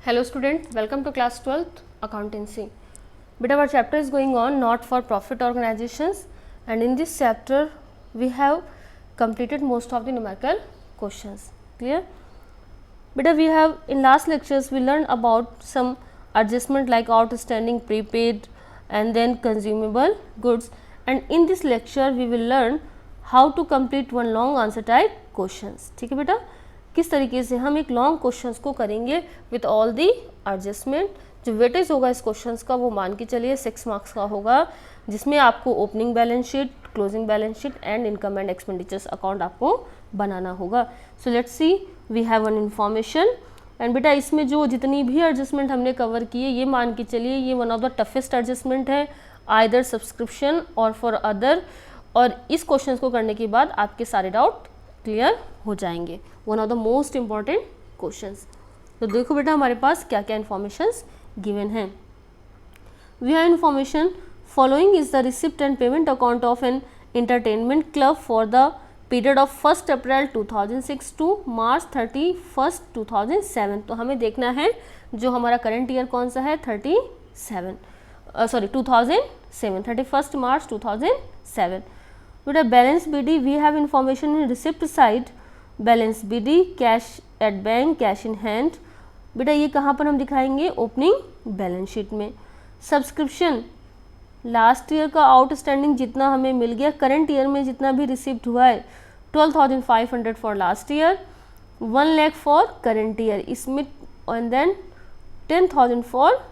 Hello student, welcome to class 12th accountancy. But our chapter is going on not for profit organizations, and in this chapter we have completed most of the numerical questions. Clear? But we have in last lectures we learned about some adjustment like outstanding, prepaid and then consumable goods, and in this lecture we will learn how to complete one long answer type questions. ठीक है बेटा, किस तरीके से हम एक long questions को करेंगे विथ ऑल दी एडजस्टमेंट. जो वेटेज होगा इस क्वेश्चंस का वो मान के चलिए 6 मार्क्स का होगा, जिसमें आपको opening balance sheet, closing balance sheet and income and expenditures account आपको बनाना होगा. So let's see, we have one information. And बेटा इसमें जो जितनी भी एडजस्टमेंट हमने कवर की है ये मान के चलिए ये one of the toughest adjustment है, आइदर सब्सक्रिप्शन और फॉर अदर. और इस क्वेश्चन को करने के बाद आपके सारे डाउट क्लियर हो जाएंगे. One of the most important questions. तो देखो बेटा हमारे पास क्या क्या इन्फॉर्मेशंस गिवन हैं. We have information following is the receipt and payment account of an entertainment club for the period of 1 April 2006 to March 31 2007. तो हमें देखना है जो हमारा करंट ईयर कौन सा है 2007 31 मार्च 2007. बेटा balance BD we have information in receipt side. Balance BD cash at bank, cash in hand. बेटा ये कहाँ पर हम दिखाएंगे, ओपनिंग बैलेंस शीट में. सब्सक्रिप्शन लास्ट ईयर का आउटस्टैंडिंग जितना हमें मिल गया, करंट ईयर में जितना भी रिसिप्ट हुआ है 12,500 for last year, 1 lakh for current year इसमें, एंड देन 10,000 फॉर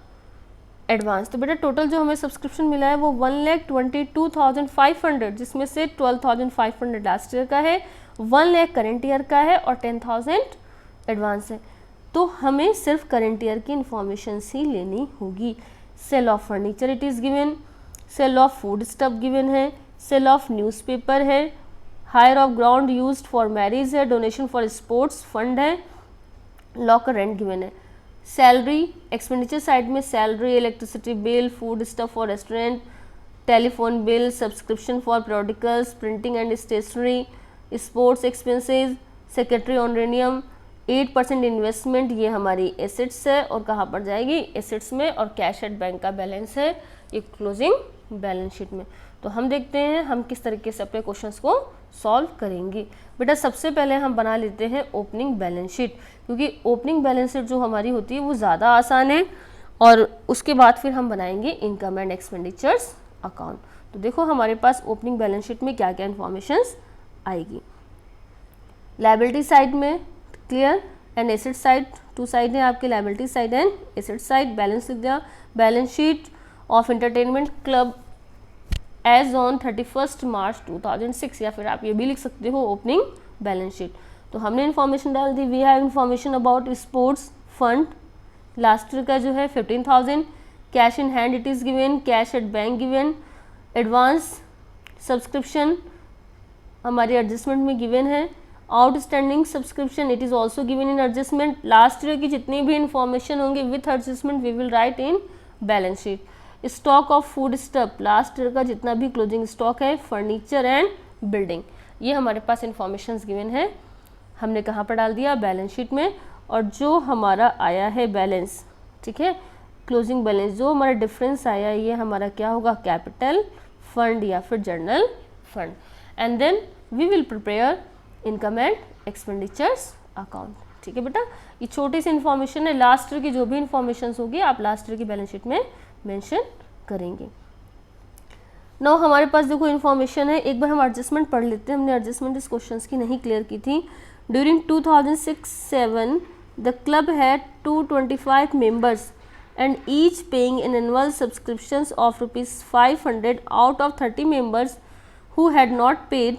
एडवांस. तो बेटा टोटल जो हमें सब्सक्रिप्शन मिला है वो 1,22,500, जिसमें से 12,500 लास्ट ईयर का है, 1 लाख करंट ईयर का है और 10,000 एडवांस है. तो हमें सिर्फ करंट ईयर की इंफॉर्मेशन ही लेनी होगी. Sale of furniture it is given, sale of food stuff given है, सेल ऑफ न्यूज़पेपर है, hire of ground used for marriage है, डोनेशन फॉर स्पोर्ट्स फंड है, लॉकर रेंट गिवन है. सैलरी एक्सपेंडिचर साइड में salary, electricity bill, food stuff for restaurant, telephone bill, subscription for periodicals, printing and stationery, sports expenses, secretary honorarium, 8% investment ये हमारी assets है और कहाँ पर जाएगी एसेट्स में, और कैश एट बैंक का बैलेंस है ये क्लोजिंग बैलेंस शीट में. तो हम देखते हैं हम किस तरीके से अपने क्वेश्चंस को सॉल्व करेंगे. बेटा सबसे पहले हम बना लेते हैं ओपनिंग बैलेंस शीट, क्योंकि ओपनिंग बैलेंस शीट जो हमारी होती है वो ज़्यादा आसान है, और उसके बाद फिर हम बनाएंगे इनकम एंड एक्सपेंडिचर्स अकाउंट. तो देखो हमारे पास ओपनिंग बैलेंस शीट में क्या क्या इन्फॉर्मेशंस आएगी. लायबिलिटी साइड में clear and asset side, two side है आपके, liability side and asset side. Balance लिख दिया, balance sheet of entertainment club as on 31 March 2006, या फिर आप ये भी लिख सकते हो ओपनिंग बैलेंस शीट. तो हमने इन्फॉर्मेशन डाल दी. We have information about sports fund, last year का जो है 15,000, cash in hand it is given, cash at bank given, advance subscription हमारी एडजस्टमेंट में गिवन है, outstanding subscription it is also given in adjustment. Last year की जितनी भी information होंगी with adjustment we will write in balance sheet. Stock of food stuff last year का जितना भी क्लोजिंग स्टॉक है, फर्नीचर एंड बिल्डिंग, ये हमारे पास इन्फॉर्मेशन गिवन है, हमने कहाँ पर डाल दिया बैलेंस शीट में. और जो हमारा आया है बैलेंस, ठीक है, क्लोजिंग बैलेंस जो हमारा डिफरेंस आया ये हमारा क्या होगा, कैपिटल फंड या फिर general fund. And then we will prepare income and expenditures account. ठीक है बेटा, ये छोटी सी इन्फॉर्मेशन है, लास्ट ईयर की जो भी इन्फॉर्मेशन होगी आप लास्ट ईयर की बैलेंस शीट में मेंशन करेंगे. नाउ हमारे पास देखो इन्फॉर्मेशन है, एक बार हम एडजस्टमेंट पढ़ लेते हैं. हमने एडजस्टमेंट इस क्वेश्चंस की नहीं क्लियर की थी. During 2006-07 the club had 225 members and each paying an annual subscriptions of ₹500 out of 30 members who had not paid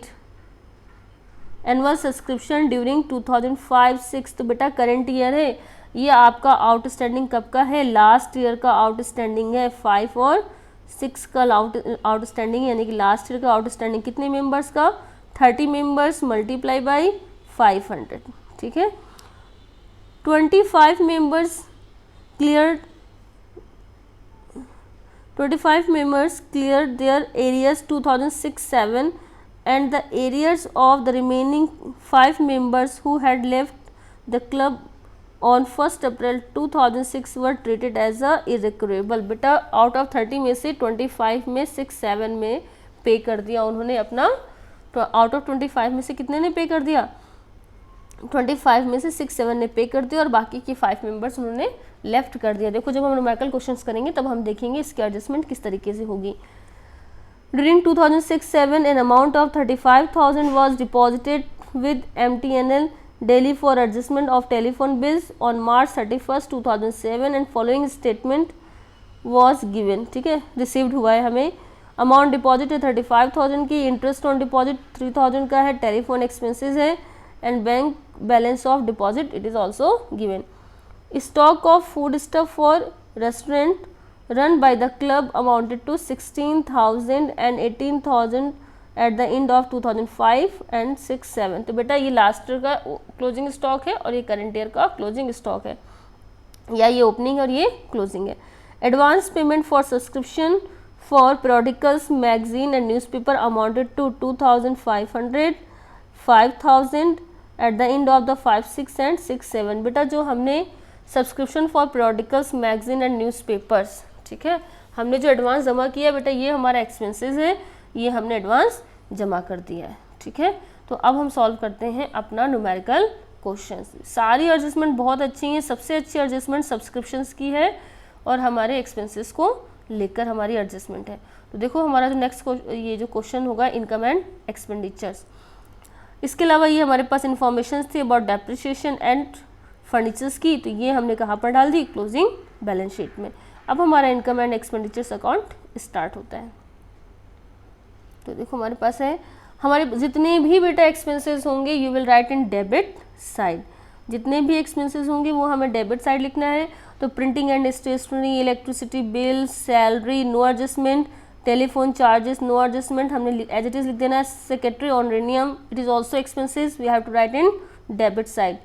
annual subscription during 2005-06. तो बेटा करंट ईयर है, ये आपका आउटस्टैंडिंग कब का है, लास्ट ईयर का आउटस्टैंडिंग है. 5 और 6 का आउटस्टैंडिंग, यानी कि लास्ट ईयर का आउटस्टैंडिंग कितने मेंबर्स का, 30 मेंबर्स मल्टीप्लाई बाई 500. ठीक है, 25 members clear their arrears 2006-07 and the arrears of the remaining 5 members who had left the club on 1 April 2006 were treated as a irrecoverable. बेटा out of 30 में से 25 में 6-7 में पे कर दिया उन्होंने अपना, तो आउट ऑफ 25 में से कितने ने पे कर दिया, 25 में से 6-7 ने पे कर दिया और बाकी के 5 मेंबर्स उन्होंने लेफ्ट कर दिया। देखो जब हम न्यूमेरिकल क्वेश्चंस करेंगे तब हम देखेंगे इसकी एडजस्टमेंट किस तरीके से होगी। During 2006-7 an amount of 35,000 was deposited with MTNL Delhi for adjustment of telephone bills on March 31st 2007 and following statement was given। ठीक है, रिसीव्ड हुआ है हमें। अमाउंट डिपॉजिट है 35,000 की, इंटरेस्ट ऑन डिपॉजिट 3,000 का है, टेलीफोन एक्सपेंसेस है and bank balance of deposit it is also given. Stock of food stuff for restaurant run by the club amounted to 16,000 and 18,000 at the end of 2005 and 6-7। तो बेटा ये last year का closing stock है और ये current year का closing stock है, या ये ओपनिंग और ये क्लोजिंग है। Advance payment for subscription for periodicals magazine and newspaper amounted to 2,500, 5,000 at the end of the 5, 6 and 6-7। बेटा जो हमने subscription for periodicals magazine and newspapers, ठीक है, हमने जो एडवांस जमा किया बेटा ये हमारा एक्सपेंसेस है, ये हमने एडवांस जमा कर दिया है। ठीक है, तो अब हम सॉल्व करते हैं अपना न्यूमेरिकल क्वेश्चंस। सारी एडजस्टमेंट बहुत अच्छी हैं, सबसे अच्छी एडजस्टमेंट सब्सक्रिप्शंस की है और हमारे एक्सपेंसेस को लेकर हमारी एडजस्टमेंट है। तो देखो हमारा जो नेक्स्ट ये जो क्वेश्चन होगा इनकम एंड एक्सपेंडिचर्स। इसके अलावा ये हमारे पास इंफॉर्मेशन थी अबाउट डेप्रिसिएशन एंड फर्नीचर्स की, तो ये हमने कहाँ पर डाल दी, क्लोजिंग बैलेंस शीट में। अब हमारा income and expenditures account start होता है। तो देखो हमारे पास है, हमारे जितने भी बेटा एक्सपेंसेस होंगे you will write in debit side. जितने भी एक्सपेंसेस होंगे वो हमें डेबिट साइड लिखना है। तो printing and stationery, electricity bill, salary, no adjustment, telephone charges no adjustment, हमने एज इट इज लिख देना है। Secretary honorarium it is also expenses, we have to write in debit side.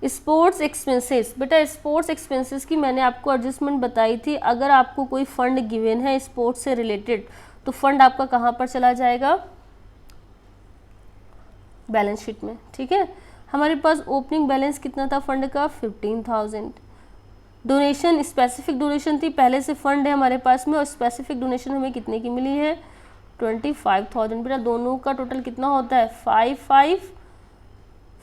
Sports expenses, बेटा sports expenses की मैंने आपको adjustment बताई थी। अगर आपको कोई फंड गिवन है स्पोर्ट्स से रिलेटेड तो फंड आपका कहाँ पर चला जाएगा, बैलेंस शीट में। ठीक है, हमारे पास ओपनिंग बैलेंस कितना था फंड का, 15,000। डोनेशन स्पेसिफिक डोनेशन थी, पहले से फंड है हमारे पास में और स्पेसिफिक डोनेशन हमें कितने की मिली है, 25,000। बेटा दोनों का टोटल कितना होता है, 5,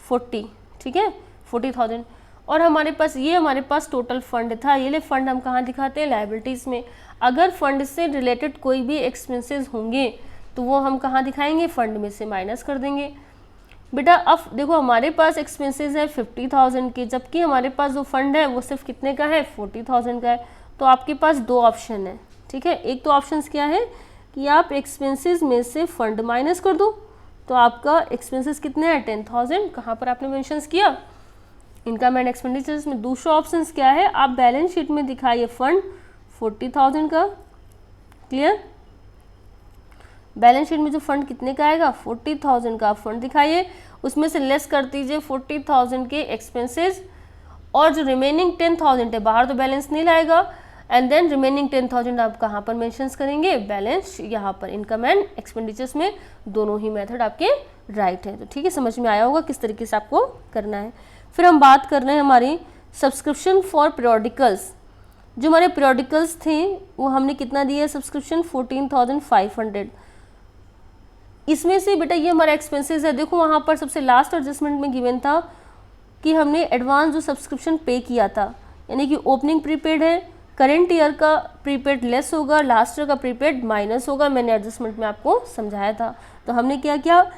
40। ठीक है, 40,000। और हमारे पास टोटल फंड था। ये फंड हम कहाँ दिखाते हैं, लायबिलिटीज़ में। अगर फंड से रिलेटेड कोई भी एक्सपेंसेस होंगे तो वो हम कहाँ दिखाएंगे, फंड में से माइनस कर देंगे। बेटा अब देखो हमारे पास एक्सपेंसेस है 50,000 के, जबकि हमारे पास जो फंड है वो सिर्फ कितने का है, 40,000 का है। तो आपके पास दो ऑप्शन है। ठीक है, एक तो ऑप्शन क्या है कि आप एक्सपेंसेस में से फंड माइनस कर दो, तो आपका एक्सपेंसेस कितने हैं, 10,000। कहाँ पर आपने मेंशन किया, इनकम एंड एक्सपेंडिचर्स में। दूसरा ऑप्शन क्या है, आप बैलेंस शीट में दिखाइए फंड 40,000 का। क्लियर, बैलेंस शीट में जो फंड कितने का आएगा, 40,000 का फंड दिखाइए, उसमें से लेस कर दीजिए 40,000 के एक्सपेंसेस और जो रिमेनिंग 10,000 है, बाहर तो बैलेंस नहीं लाएगा, एंड देन रिमेनिंग 10,000 आप कहाँ पर मेंशंस करेंगे, बैलेंस यहाँ पर। इनकम एंड एक्सपेंडिचर्स में दोनों ही मेथड आपके राइट है। तो ठीक है, समझ में आया होगा किस तरीके से आपको करना है। फिर हम बात कर रहे हैं हमारी सब्सक्रिप्शन फॉर पीरियोडिकल्स। जो हमारे पीरियोडिकल्स थे वो हमने कितना दिया है सब्सक्रिप्शन, 14,500। इसमें से बेटा ये हमारा एक्सपेंसेस है। देखो वहाँ पर सबसे लास्ट एडजस्टमेंट में गिवन था कि हमने एडवांस जो सब्सक्रिप्शन पे किया था, यानी कि ओपनिंग प्रीपेड है, करेंट ईयर का प्रीपेड लेस होगा, लास्ट ईयर का प्रीपेड माइनस होगा। मैंने एडजस्टमेंट में आपको समझाया था। तो हमने क्या किया,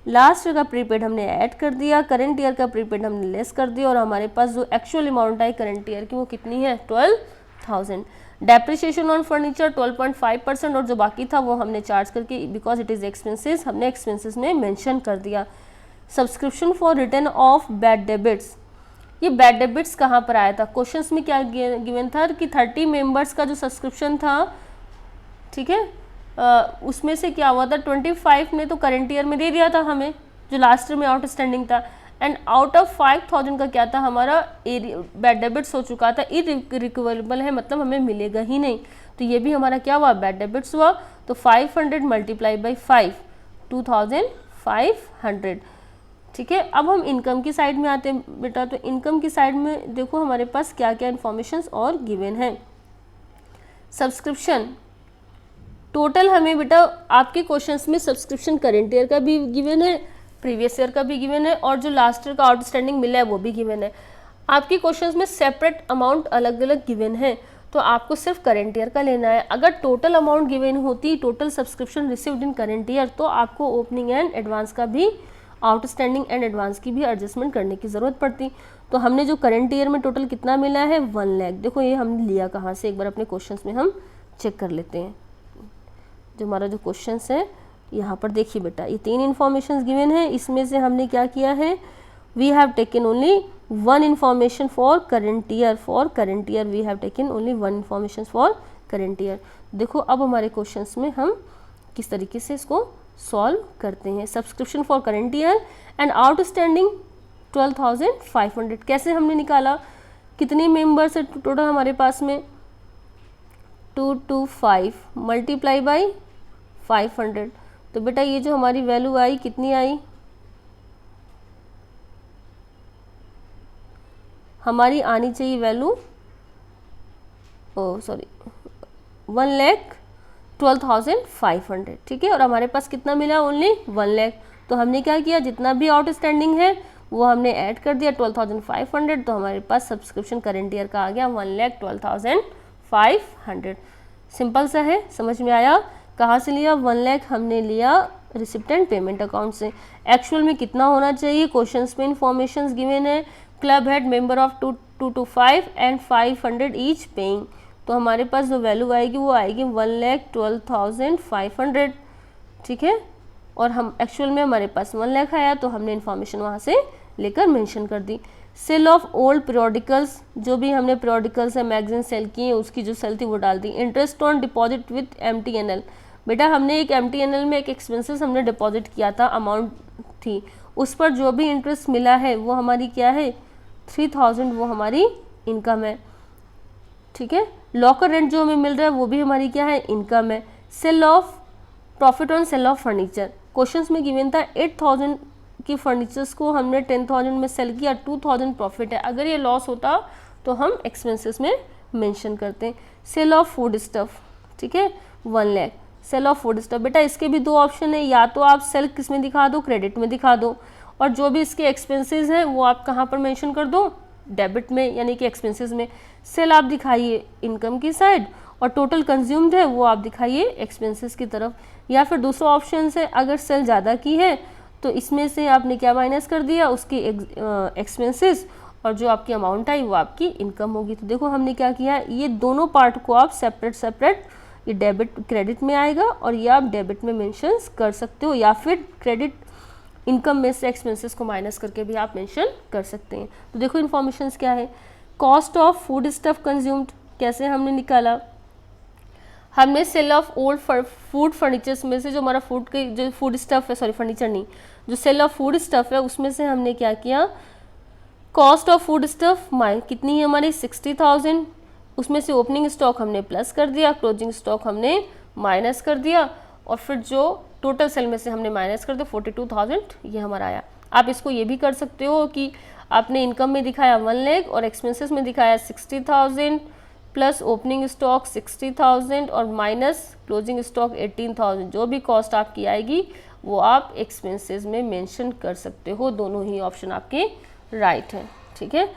लास्ट ईयर का प्रीपेड हमने ऐड कर दिया, करेंट ईयर का प्रीपेड हमने लेस कर दिया, और हमारे पास जो actual amount I current year की वो कितनी है, 12,000। डेप्रिसिएशन ऑन फर्नीचर 12.5%, और जो बाकी था वो हमने चार्ज करके, बिकॉज इट इज़ एक्सपेंसेस, हमने एक्सपेंसेस में मेंशन कर दिया। Subscription for return of bad debits, ये बैड डेबिट्स कहाँ पर आया था, क्वेश्चंस में क्या गिवन था कि 30 मेंबर्स का जो सब्सक्रिप्शन था, ठीक है, उसमें से क्या हुआ था, 25 ने तो करेंट ईयर में दे दिया था हमें, जो लास्ट ईयर में आउटस्टैंडिंग था, एंड आउट ऑफ 5,000 का क्या था, हमारा बैड डेबिट्स हो चुका था, इरिकवरेबल है, मतलब हमें मिलेगा ही नहीं। तो ये भी हमारा क्या हुआ, बैड डेबिट्स हुआ। तो 500 मल्टीप्लाई बाई 5, 2,500। ठीक है। अब हम इनकम की साइड में आते हैं बेटा। तो इनकम की साइड में देखो हमारे पास क्या क्या इन्फॉर्मेशंस और गिवन है। सब्सक्रिप्शन टोटल हमें बेटा आपके क्वेश्चंस में सब्सक्रिप्शन करेंट ईयर का भी गिवन है, प्रीवियस ईयर का भी गिवन है, और जो लास्ट ईयर का आउटस्टैंडिंग मिला है वो भी गिवन है। आपके क्वेश्चंस में सेपरेट अमाउंट अलग अलग गिवन है, तो आपको सिर्फ करेंट ईयर का लेना है। अगर टोटल अमाउंट गिवन होती, total subscription received in current year, तो आपको ओपनिंग एंड एडवांस का भी, आउटस्टैंडिंग एंड एडवांस की भी एडजस्टमेंट करने की ज़रूरत पड़ती। तो हमने जो करेंट ईयर में टोटल कितना मिला है 1 लाख। देखो ये हमने लिया कहाँ से, एक बार अपने क्वेश्चंस में हम चेक कर लेते हैं। जो हमारा जो क्वेश्चंस है यहाँ पर देखिए बेटा, ये 3 इन्फॉर्मेशन गिवन है, इसमें से हमने क्या किया है, we have taken only 1 information for current year. For current year we have taken only 1 information for current year. देखो अब हमारे क्वेश्चंस में हम किस तरीके से इसको सॉल्व करते हैं। Subscription for current year and outstanding 12,500 कैसे हमने निकाला, कितने मेंबर्स है टोटल हमारे पास में 225 मल्टीप्लाई बाई 500। तो बेटा ये जो हमारी वैल्यू आई कितनी आई, हमारी आनी चाहिए वैल्यू 1,12,500, ठीक है। और हमारे पास कितना मिला, ओनली 1 लाख। तो हमने क्या किया, जितना भी आउटस्टैंडिंग है वो हमने ऐड कर दिया 12,500, तो हमारे पास सब्सक्रिप्शन करेंट ईयर का आ गया 1,12,500। सिंपल सा है, समझ में आया। कहाँ से लिया, 1 लाख हमने लिया रिसिप्टेंट पेमेंट अकाउंट से। एक्चुअल में कितना होना चाहिए, क्वेश्चंस में इंफॉर्मेशंस गिवन है, club head member of 2 to 5 and 500 each paying. तो हमारे पास जो वैल्यू आएगी वो आएगी 1,12,500, ठीक है। और हम एक्चुअल में हमारे पास 1 लाख आया, तो हमने इन्फॉर्मेशन वहाँ से लेकर मेंशन कर दी। सेल ऑफ ओल्ड पीरियोडिकल्स, जो भी हमने पीरियोडिकल्स है मैगजीन सेल की है, उसकी जो सेल थी वो डाल दी। Interest on deposit with MTNL, बेटा हमने एक MTNL में एक एक्सपेंसेस हमने डिपॉजिट किया था, अमाउंट थी, उस पर जो भी इंटरेस्ट मिला है वो हमारी क्या है 3,000, वो हमारी इनकम है, ठीक है। लॉकर रेंट जो हमें मिल रहा है वो भी हमारी क्या है, इनकम है। Sale of profit on sale of furniture, questions में गिवन था 8,000 की फर्नीचर्स को हमने 10,000 में सेल किया, 2,000 प्रॉफिट है। अगर ये लॉस होता तो हम एक्सपेंसेस में मेंशन करते हैं। सेल ऑफ फूड स्टफ, ठीक है, 1 lakh. Sale of food stuff, बेटा इसके भी 2 ऑप्शन है, या तो आप सेल किस में दिखा दो, क्रेडिट में दिखा दो, और जो भी इसके एक्सपेंसेस हैं वो आप कहाँ पर मेंशन कर दो, डेबिट में, यानी कि एक्सपेंसेस में। सेल आप दिखाइए इनकम की साइड, और टोटल कंज्यूम्ड है वो आप दिखाइए एक्सपेंसेस की तरफ। या फिर दूसरा ऑप्शन है, अगर सेल ज़्यादा की है तो इसमें से आपने क्या माइनस कर दिया, उसकी एक्सपेंसेस, और जो आपकी अमाउंट आई वो आपकी इनकम होगी। तो देखो हमने क्या किया, ये दोनों पार्ट को आप सेपरेट सेपरेट, ये डेबिट क्रेडिट में आएगा और ये आप डेबिट में मेंशन कर सकते हो, या फिर क्रेडिट इनकम में से एक्सपेंसेस को माइनस करके भी आप मेंशन कर सकते हैं। तो देखो इन्फॉर्मेशंस क्या है। Cost of food stuff consumed कैसे हमने निकाला, हमने sale of old food furnitures में से जो हमारा फूड के जो फूड स्टफ है, सॉरी फर्नीचर नहीं, जो सेल ऑफ फूड स्टफ है उसमें से हमने क्या किया, कॉस्ट ऑफ फूड स्टफ कितनी है हमारी 60,000, उसमें से ओपनिंग स्टॉक हमने प्लस कर दिया, क्लोजिंग स्टॉक हमने माइनस कर दिया, और फिर जो टोटल सेल में से हमने माइनस कर दिया 42,000, ये हमारा आया। आप इसको ये भी कर सकते हो कि आपने इनकम में दिखाया 1 लाख और एक्सपेंसेस में दिखाया 60,000, प्लस ओपनिंग स्टॉक 60,000 और माइनस क्लोजिंग स्टॉक 18,000, जो भी कॉस्ट आपकी आएगी वो आप एक्सपेंसेस में मेंशन कर सकते हो। दोनों ही ऑप्शन आपके राइट हैं, ठीक है।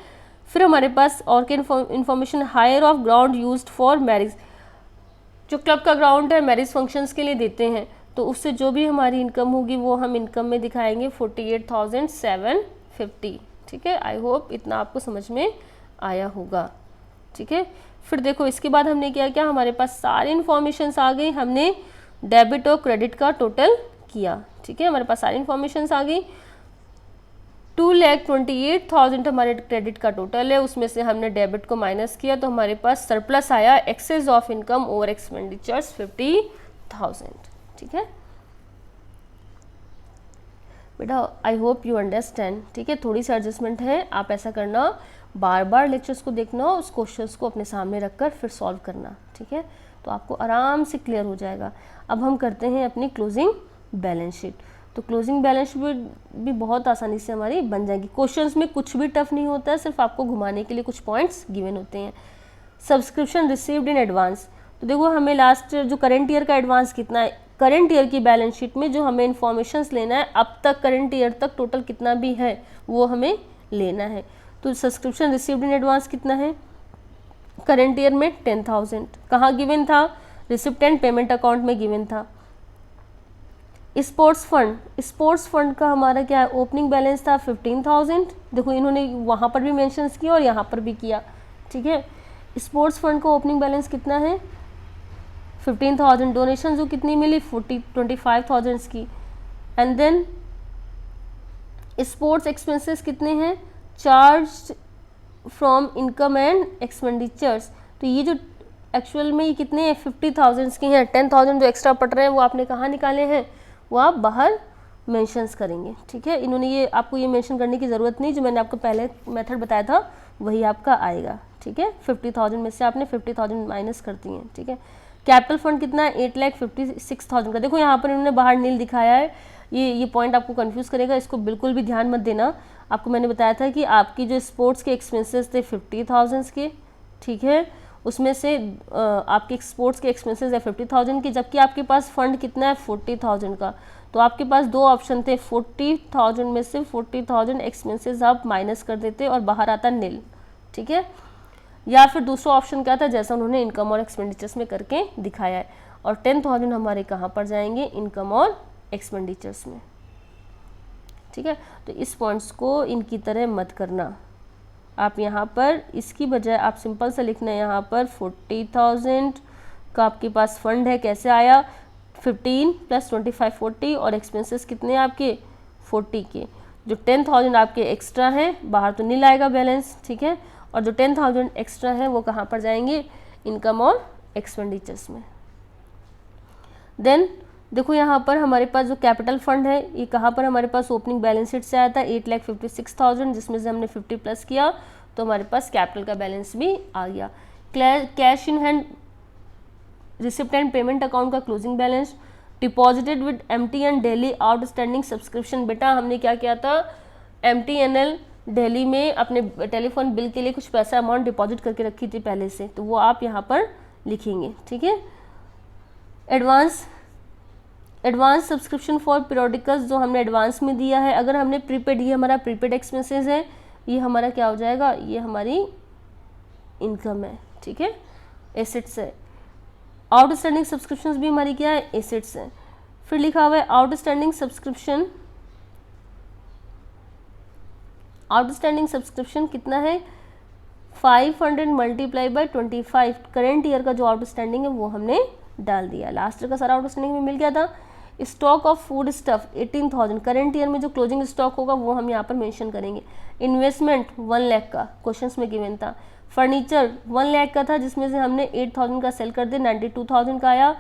फिर हमारे पास और क्या information, hire of ground used for marriage, जो क्लब का ग्राउंड है मैरिज फंक्शंस के लिए देते हैं, तो उससे जो भी हमारी इनकम होगी वो हम इनकम में दिखाएंगे 48,750, ठीक है। आई होप इतना आपको समझ में आया होगा, ठीक है। फिर देखो इसके बाद हमने क्या किया, हमारे पास सारी इन्फॉर्मेशंस आ गई, हमने डेबिट और क्रेडिट का टोटल किया, ठीक है। हमारे पास सारी इन्फॉर्मेशंस आ गई। 2,28,000 हमारे क्रेडिट का टोटल है, उसमें से हमने डेबिट को माइनस किया, तो हमारे पास सरप्लस आया excess of income over expenditures 50,000, ठीक है बेटा। आई होप यू अंडरस्टैंड, ठीक है। थोड़ी सी एडजस्टमेंट है, आप ऐसा करना, बार बार लेक्चर्स को देखना, उस क्वेश्चंस को अपने सामने रखकर फिर सॉल्व करना, ठीक है, तो आपको आराम से क्लियर हो जाएगा। अब हम करते हैं अपनी क्लोजिंग बैलेंस शीट। तो क्लोजिंग बैलेंस शीट भी बहुत आसानी से हमारी बन जाएगी। क्वेश्चंस में कुछ भी टफ नहीं होता है, सिर्फ आपको घुमाने के लिए कुछ पॉइंट्स गिवन होते हैं। सब्सक्रिप्शन रिसीव्ड इन एडवांस, तो देखो हमें लास्ट जो करंट ईयर का एडवांस कितना है, करंट ईयर की बैलेंस शीट में जो हमें इन्फॉर्मेशंस लेना है अब तक करंट ईयर तक टोटल कितना भी है वो हमें लेना है। तो सब्सक्रिप्शन रिसीव्ड इन एडवांस कितना है करंट ईयर में 10,000, कहाँ गिवन था, रिसिप्ट एंड पेमेंट अकाउंट में गिवन था। स्पोर्ट्स फंड का हमारा क्या है, ओपनिंग बैलेंस था 15,000, देखो इन्होंने वहाँ पर भी मेंशंस किया और यहाँ पर भी किया, ठीक है। स्पोर्ट्स फंड का ओपनिंग बैलेंस कितना है 15,000, डोनेशन जो कितनी मिली 25,000 की। एंड देन स्पोर्ट्स एक्सपेंसेस कितने हैं, charge from income and expenditures, तो ये जो एक्चुअल में ये कितने हैं 50,000 के हैं। 10,000 जो एक्स्ट्रा पड़ रहे हैं वो आपने कहाँ निकाले हैं, वो आप बाहर मेंशंस करेंगे, ठीक है। इन्होंने ये आपको ये मेंशन करने की ज़रूरत नहीं, जो मैंने आपको पहले मेथड बताया था वही आपका आएगा, ठीक है। 50,000 में से आपने 50,000 माइनस कर दिए हैं, ठीक है। कैपिटल फंड कितना है 8,56,000 का, देखो यहाँ पर इन्होंने बाहर नील दिखाया है, ये पॉइंट आपको कंफ्यूज करेगा, इसको बिल्कुल भी ध्यान मत देना। आपको मैंने बताया था कि आपकी जो स्पोर्ट्स के एक्सपेंसेस थे 50,000 के, ठीक है, उसमें से आपके स्पोर्ट्स के एक्सपेंसेस है 50,000 की, जबकि आपके पास फंड कितना है 40,000 का। तो आपके पास दो ऑप्शन थे, 40,000 में से 40,000 एक्सपेंसेस आप माइनस कर देते और बाहर आता नील, ठीक है। या फिर दूसरा ऑप्शन क्या था, जैसा उन्होंने इनकम और एक्सपेंडिचर्स में करके दिखाया है। और 10,000 हमारे कहाँ पर जाएंगे, इनकम और एक्सपेंडिचर्स में, ठीक है। तो इस पॉइंट्स को इनकी तरह मत करना, आप यहाँ पर इसकी बजाय आप सिंपल से लिखना है यहाँ पर 40,000 का आपके पास फंड है, कैसे आया 15 + 25 40 और एक्सपेंसेस कितने आपके 40 के। जो 10,000 आपके एक्स्ट्रा हैं बाहर तो नहीं लाएगा बैलेंस, ठीक है, और जो 10,000 एक्स्ट्रा है वो कहाँ पर जाएंगे, इनकम और एक्सपेंडिचर्स में। देन देखो यहाँ पर हमारे पास जो कैपिटल फंड है ये कहाँ पर हमारे पास ओपनिंग बैलेंस शीट से आया था 8,56,000, जिसमें से हमने 50 प्लस किया तो हमारे पास कैपिटल का बैलेंस भी आ गया। Cash in hand receipt and payment account का closing balance, deposited with MTN daily outstanding subscription, बेटा हमने क्या किया था MTNL दिल्ली में अपने टेलीफोन बिल के लिए कुछ पैसा अमाउंट डिपॉजिट करके रखी थी पहले से, तो वो आप यहाँ पर लिखेंगे, ठीक है। एडवांस सब्सक्रिप्शन फॉर पीरियोडिकल्स जो हमने एडवांस में दिया है, अगर हमने प्रीपेड, ये हमारा प्रीपेड एक्सपेंसेस है, ये हमारा क्या हो जाएगा, ये हमारी इनकम है, ठीक है, एसेट्स है। आउटस्टैंडिंग सब्सक्रिप्शंस भी हमारी क्या है, एसेट्स है। फिर लिखा हुआ है आउटस्टैंडिंग सब्सक्रिप्शन कितना है 500 × 25, करंट ईयर का जो आउटस्टैंडिंग है वो हमने डाल दिया, लास्ट ईयर का सारा आउटस्टैंडिंग में मिल गया था। Stock of food stuff 18,000, current year में जो क्लोजिंग स्टॉक होगा वो हम यहाँ पर मेंशन करेंगे। इन्वेस्टमेंट 1 लाख का क्वेश्चंस में गिवन था। फर्नीचर 1 लाख का था, जिसमें से हमने 8,000 का सेल कर दिया, 92,000 का आया।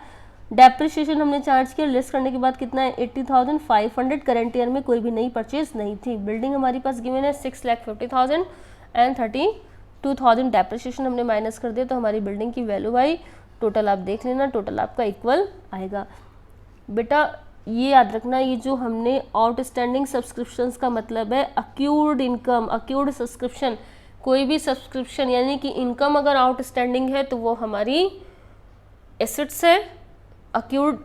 डेप्रिसिएशन हमने चार्ज किया, लिस्ट करने के बाद कितना है 80,500, करंट ईयर में कोई भी नई परचेज नहीं थी। बिल्डिंग हमारे पास गिवन है 6,50,000 एंड 32,000 डेप्रिसिएशन हमने माइनस कर दिया, तो हमारी बिल्डिंग की वैल्यू आई, टोटल आप देख लेना, टोटल आपका इक्वल आएगा। बेटा ये याद रखना, ये जो हमने आउटस्टैंडिंग सब्सक्रिप्शंस का मतलब है अक्यूर्ड इनकम, अक्यूर्ड सब्सक्रिप्शन, कोई भी सब्सक्रिप्शन यानी कि इनकम अगर आउटस्टैंडिंग है तो वो हमारी एसेट्स है, अक्यूर्ड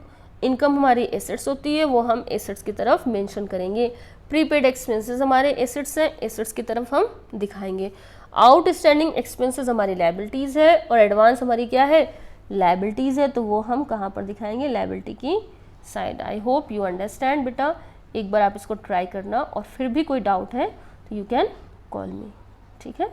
इनकम हमारी एसेट्स होती है, वो हम एसेट्स की तरफ मेंशन करेंगे। प्रीपेड एक्सपेंसेस हमारे एसेट्स हैं, एसेट्स की तरफ हम दिखाएंगे। आउटस्टैंडिंग एक्सपेंसेस हमारी लायबिलिटीज़ है और एडवांस हमारी क्या है, लायबिलिटीज़ है, तो वो हम कहाँ पर दिखाएंगे, लायबिलिटी की side. I hope you understand बेटा, एक बार आप इसको ट्राई करना और फिर भी कोई डाउट है तो यू कैन कॉल मी, ठीक है।